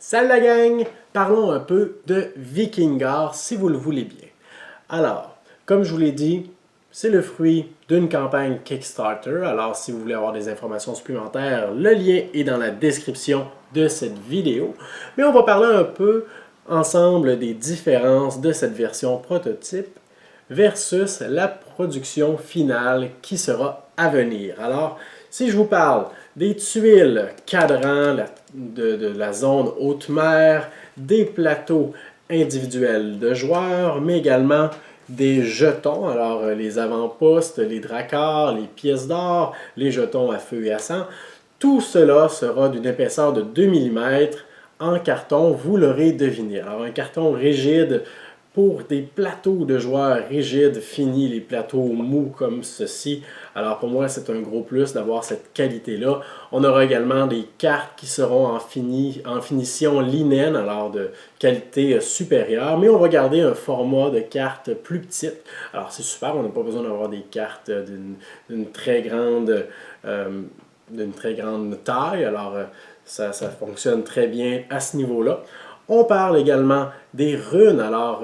Salut la gang! Parlons un peu de Vikingar si vous le voulez bien. Alors, comme je vous l'ai dit, c'est le fruit d'une campagne Kickstarter. Alors, si vous voulez avoir des informations supplémentaires, le lien est dans la description de cette vidéo. Mais on va parler un peu ensemble des différences de cette version prototype versus la production finale qui sera à venir. Alors, si je vous parle des tuiles cadrans de la zone haute mer, des plateaux individuels de joueurs, mais également des jetons, alors les avant-postes, les dracars, les pièces d'or, les jetons à feu et à sang, tout cela sera d'une épaisseur de 2 mm en carton, vous l'aurez deviné. Alors un carton rigide pour des plateaux de joueurs rigides, finis, les plateaux mous comme ceci. Alors pour moi, c'est un gros plus d'avoir cette qualité-là. On aura également des cartes qui seront en finition linen, alors de qualité supérieure, mais on va garder un format de carte plus petite. Alors c'est super, on n'a pas besoin d'avoir des cartes d'une très grande taille, alors ça fonctionne très bien à ce niveau-là. On parle également des runes. Alors,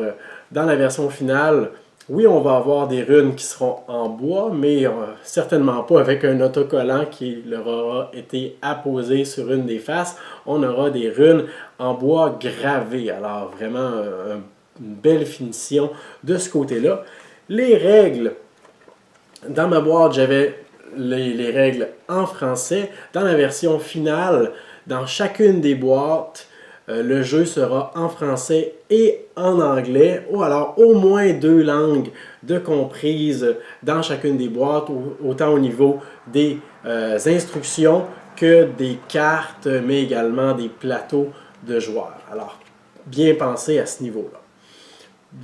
dans la version finale, oui, on va avoir des runes qui seront en bois, mais certainement pas avec un autocollant qui leur aura été apposé sur une des faces. On aura des runes en bois gravé. Alors, vraiment, une belle finition de ce côté-là. Les règles, dans ma boîte, j'avais les règles en français. Dans la version finale, dans chacune des boîtes, le jeu sera en français et en anglais, ou alors au moins 2 langues de comprises dans chacune des boîtes, autant au niveau des instructions que des cartes, mais également des plateaux de joueurs. Alors, bien pensé à ce niveau-là.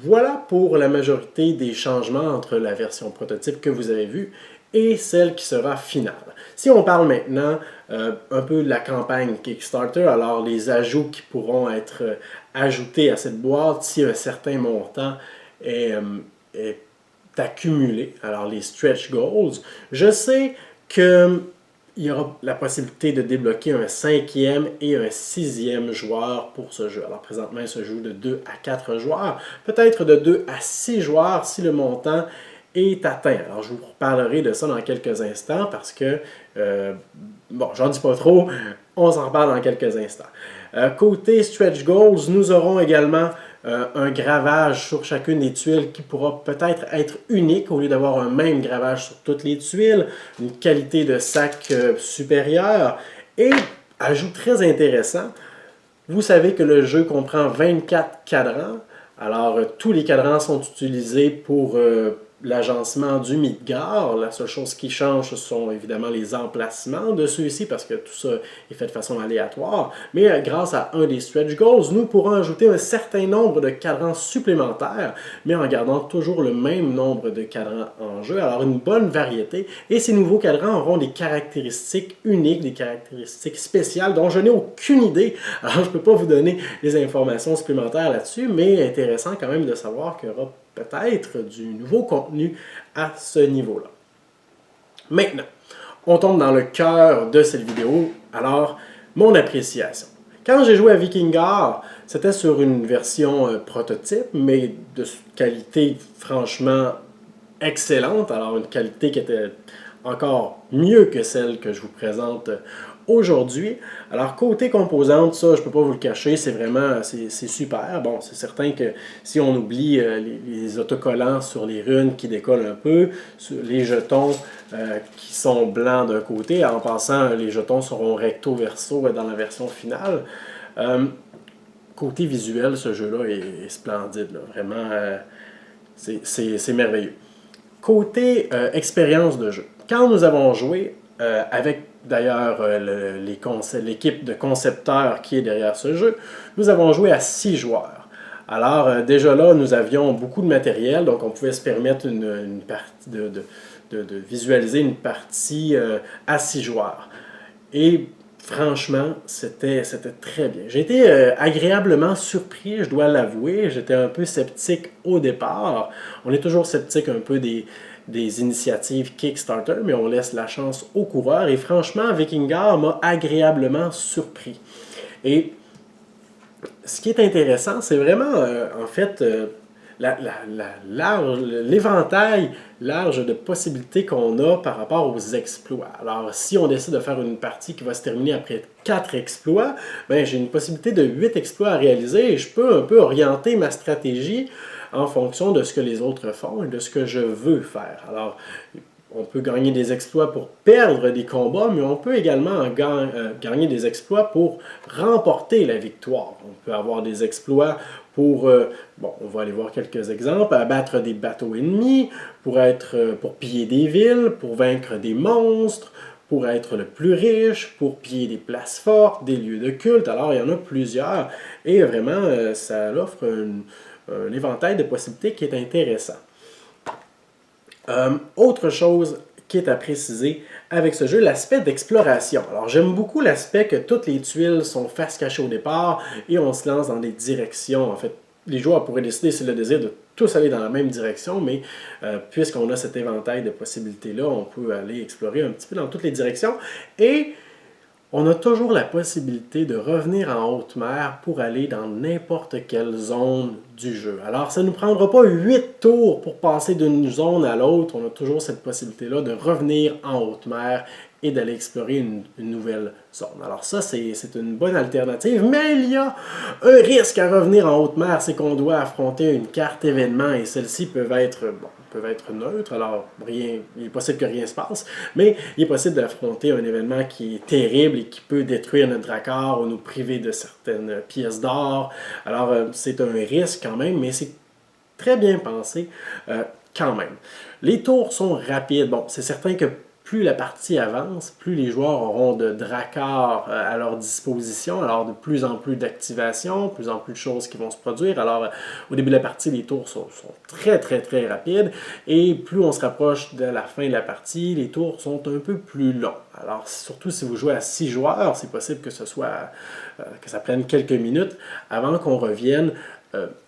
Voilà pour la majorité des changements entre la version prototype que vous avez vue et celle qui sera finale. Si on parle maintenant un peu de la campagne Kickstarter, alors les ajouts qui pourront être ajoutés à cette boîte si un certain montant est accumulé, alors les stretch goals, je sais que il y aura la possibilité de débloquer un 5e et un 6e joueur pour ce jeu. Alors présentement, il se joue de 2 à 4 joueurs, peut-être de 2 à 6 joueurs si le montant est atteint. Alors je vous reparlerai de ça dans quelques instants parce que, bon, j'en dis pas trop, on s'en reparle dans quelques instants. Côté stretch goals, nous aurons également un gravage sur chacune des tuiles qui pourra peut-être être unique au lieu d'avoir un même gravage sur toutes les tuiles, une qualité de sac supérieure et, ajout très intéressant, vous savez que le jeu comprend 24 cadrans. Alors tous les cadrans sont utilisés pour l'agencement du Midgard. La seule chose qui change, ce sont évidemment les emplacements de ceux-ci parce que tout ça est fait de façon aléatoire. Mais grâce à un des stretch goals, nous pourrons ajouter un certain nombre de cadrans supplémentaires, mais en gardant toujours le même nombre de cadrans en jeu. Alors une bonne variété. Et ces nouveaux cadrans auront des caractéristiques uniques, des caractéristiques spéciales dont je n'ai aucune idée. Alors je ne peux pas vous donner des informations supplémentaires là-dessus, mais intéressant quand même de savoir qu'il y aura peut-être du nouveau contenu à ce niveau-là. Maintenant, on tombe dans le cœur de cette vidéo, alors mon appréciation. Quand j'ai joué à Vikingar, c'était sur une version prototype, mais de qualité franchement excellente, alors une qualité qui était encore mieux que celle que je vous présente aujourd'hui. Alors côté composante, ça je peux pas vous le cacher, c'est vraiment c'est super. Bon, c'est certain que si on oublie les autocollants sur les runes qui décollent un peu, sur les jetons qui sont blancs d'un côté, en passant les jetons seront recto verso dans la version finale. Côté visuel, ce jeu-là est splendide, là. Vraiment c'est merveilleux. Côté expérience de jeu, quand nous avons joué avec d'ailleurs l'équipe de concepteurs qui est derrière ce jeu, nous avons joué à 6 joueurs. Alors déjà là, nous avions beaucoup de matériel, donc on pouvait se permettre une partie de visualiser une partie à 6 joueurs. Et franchement, c'était très bien. J'ai été agréablement surpris, je dois l'avouer. J'étais un peu sceptique au départ. On est toujours sceptique un peu des initiatives Kickstarter, mais on laisse la chance aux coureurs. Et franchement, Vikingar m'a agréablement surpris. Et ce qui est intéressant, c'est vraiment, en fait, l'éventail large de possibilités qu'on a par rapport aux exploits. Alors, si on décide de faire une partie qui va se terminer après 4 exploits, ben, j'ai une possibilité de 8 exploits à réaliser et je peux un peu orienter ma stratégie en fonction de ce que les autres font et de ce que je veux faire. Alors, on peut gagner des exploits pour perdre des combats, mais on peut également gagner des exploits pour remporter la victoire. On peut avoir des exploits pour, bon, on va aller voir quelques exemples, abattre des bateaux ennemis, pour piller des villes, pour vaincre des monstres, pour être le plus riche, pour piller des places fortes, des lieux de culte. Alors, il y en a plusieurs et vraiment, ça offre un éventail de possibilités qui est intéressant. Autre chose qui est à préciser avec ce jeu, l'aspect d'exploration. Alors j'aime beaucoup l'aspect que toutes les tuiles sont face cachée au départ et on se lance dans des directions. En fait, les joueurs pourraient décider, c'est le désir, de tous aller dans la même direction, mais puisqu'on a cet éventail de possibilités-là, on peut aller explorer un petit peu dans toutes les directions. Et on a toujours la possibilité de revenir en haute mer pour aller dans n'importe quelle zone du jeu. Alors, ça ne nous prendra pas 8 tours pour passer d'une zone à l'autre. On a toujours cette possibilité-là de revenir en haute mer et d'aller explorer une nouvelle zone. Alors ça, c'est une bonne alternative, mais il y a un risque à revenir en haute mer, c'est qu'on doit affronter une carte événement et celles-ci peuvent être neutres, alors il est possible que rien se passe, mais il est possible d'affronter un événement qui est terrible et qui peut détruire notre dracard ou nous priver de certaines pièces d'or. Alors c'est un risque quand même, mais c'est très bien pensé quand même. Les tours sont rapides. Bon, c'est certain que plus la partie avance, plus les joueurs auront de dracars à leur disposition, alors de plus en plus d'activations, de plus en plus de choses qui vont se produire. Alors au début de la partie, les tours sont très très très rapides et plus on se rapproche de la fin de la partie, les tours sont un peu plus longs. Alors surtout si vous jouez à 6 joueurs, c'est possible que que ça prenne quelques minutes avant qu'on revienne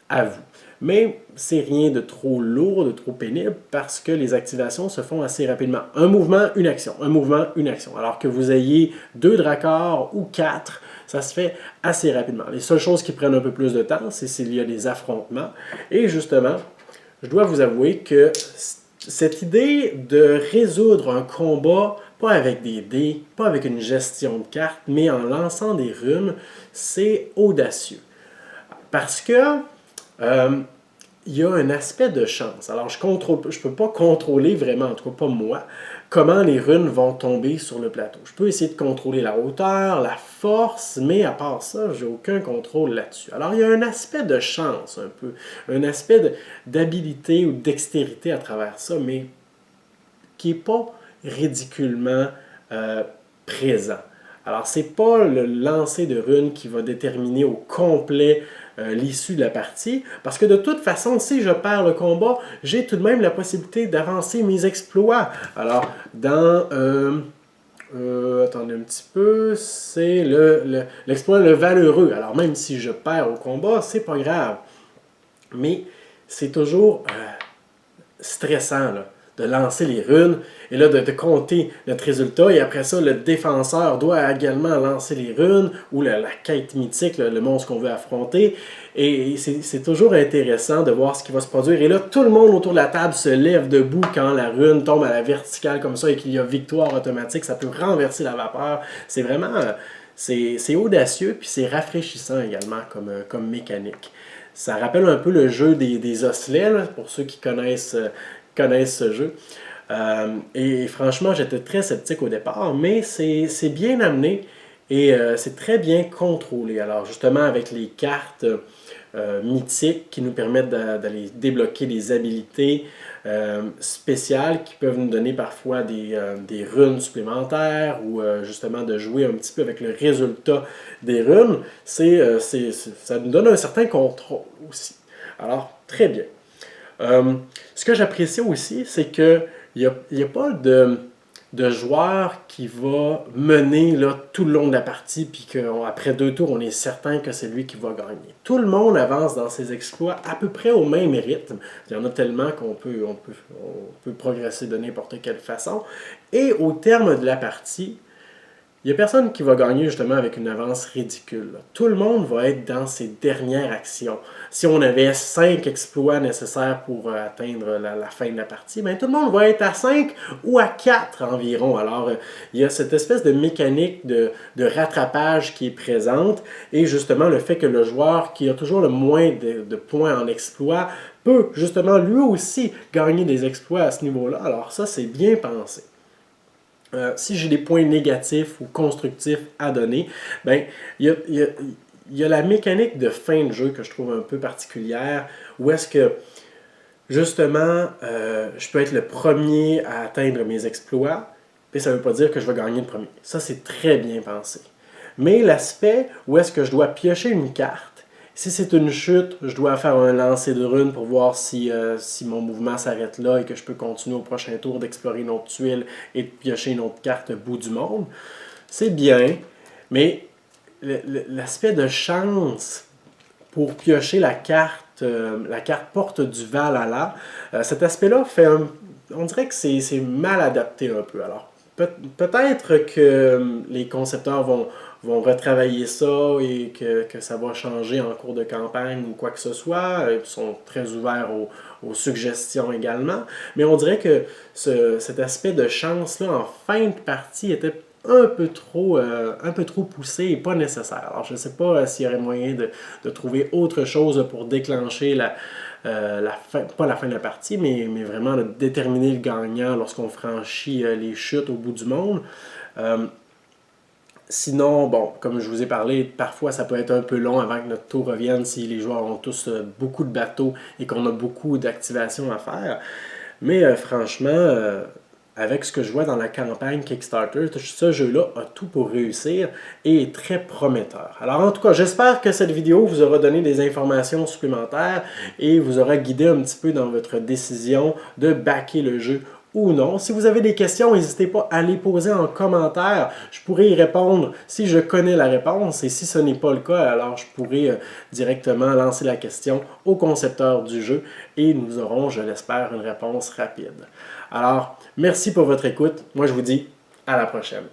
à vous. Mais c'est rien de trop lourd, de trop pénible, parce que les activations se font assez rapidement. Un mouvement, une action. Un mouvement, une action. Alors que vous ayez 2 dracars ou 4, ça se fait assez rapidement. Les seules choses qui prennent un peu plus de temps, c'est s'il y a des affrontements. Et justement, je dois vous avouer que cette idée de résoudre un combat, pas avec des dés, pas avec une gestion de cartes, mais en lançant des runes, c'est audacieux. Parce que il y a un aspect de chance. Alors, je ne peux pas contrôler vraiment, en tout cas pas moi, comment les runes vont tomber sur le plateau. Je peux essayer de contrôler la hauteur, la force, mais à part ça, j'ai aucun contrôle là-dessus. Alors, il y a un aspect de chance un peu, un aspect d'habilité ou de dextérité à travers ça, mais qui n'est pas ridiculement présent. Alors, ce n'est pas le lancer de runes qui va déterminer au complet l'issue de la partie, parce que de toute façon, si je perds le combat, j'ai tout de même la possibilité d'avancer mes exploits. Alors, dans... attendez un petit peu, c'est l'exploit le valeureux. Alors, même si je perds au combat, c'est pas grave. Mais c'est toujours stressant, là, de lancer les runes et là de compter notre résultat et après ça le défenseur doit également lancer les runes ou la quête mythique, le monstre qu'on veut affronter et c'est toujours intéressant de voir ce qui va se produire et là tout le monde autour de la table se lève debout quand la rune tombe à la verticale comme ça et qu'il y a victoire automatique, ça peut renverser la vapeur, c'est vraiment c'est audacieux puis c'est rafraîchissant également comme mécanique. Ça rappelle un peu le jeu des osselets, là, pour ceux qui connaissent ce jeu. Et franchement, j'étais très sceptique au départ, mais c'est bien amené et c'est très bien contrôlé. Alors justement, avec les cartes mythiques qui nous permettent d'aller débloquer des habilités spéciales qui peuvent nous donner parfois des runes supplémentaires ou justement de jouer un petit peu avec le résultat des runes, ça nous donne un certain contrôle aussi. Alors, très bien. Ce que j'apprécie aussi, c'est qu'il n'y a pas de joueur qui va mener là, tout le long de la partie, puis qu'après 2 tours, on est certain que c'est lui qui va gagner. Tout le monde avance dans ses exploits à peu près au même rythme. Il y en a tellement qu'on peut progresser de n'importe quelle façon. Et au terme de la partie, il n'y a personne qui va gagner justement avec une avance ridicule. Tout le monde va être dans ses dernières actions. Si on avait 5 exploits nécessaires pour atteindre la fin de la partie, bien, tout le monde va être à 5 ou à 4 environ. Alors, il y a cette espèce de mécanique de rattrapage qui est présente et justement le fait que le joueur qui a toujours le moins de points en exploit peut justement lui aussi gagner des exploits à ce niveau-là. Alors ça, c'est bien pensé. Si j'ai des points négatifs ou constructifs à donner, ben, il y a la mécanique de fin de jeu que je trouve un peu particulière, où est-ce que, justement, je peux être le premier à atteindre mes exploits, et ça ne veut pas dire que je vais gagner le premier. Ça, c'est très bien pensé. Mais l'aspect où est-ce que je dois piocher une carte, si c'est une chute, je dois faire un lancer de runes pour voir si mon mouvement s'arrête là et que je peux continuer au prochain tour d'explorer une autre tuile et de piocher une autre carte au bout du monde. C'est bien, mais l'aspect de chance pour piocher la carte porte du Valhalla, cet aspect-là on dirait que c'est mal adapté un peu. Alors, peut-être que les concepteurs vont retravailler ça et que ça va changer en cours de campagne ou quoi que ce soit. Ils sont très ouverts aux suggestions également. Mais on dirait que cet aspect de chance-là en fin de partie était un peu trop poussé et pas nécessaire. Alors je ne sais pas s'il y aurait moyen de trouver autre chose pour déclencher pas la fin de la partie, mais vraiment de déterminer le gagnant lorsqu'on franchit les chutes au bout du monde. Sinon, bon, comme je vous ai parlé, parfois ça peut être un peu long avant que notre tour revienne si les joueurs ont tous beaucoup de bateaux et qu'on a beaucoup d'activations à faire. Mais franchement, avec ce que je vois dans la campagne Kickstarter, ce jeu-là a tout pour réussir et est très prometteur. Alors en tout cas, j'espère que cette vidéo vous aura donné des informations supplémentaires et vous aura guidé un petit peu dans votre décision de backer le jeu ou non. Si vous avez des questions, n'hésitez pas à les poser en commentaire. Je pourrais y répondre si je connais la réponse et si ce n'est pas le cas, alors je pourrais directement lancer la question au concepteur du jeu et nous aurons, je l'espère, une réponse rapide. Alors, merci pour votre écoute. Moi, je vous dis à la prochaine.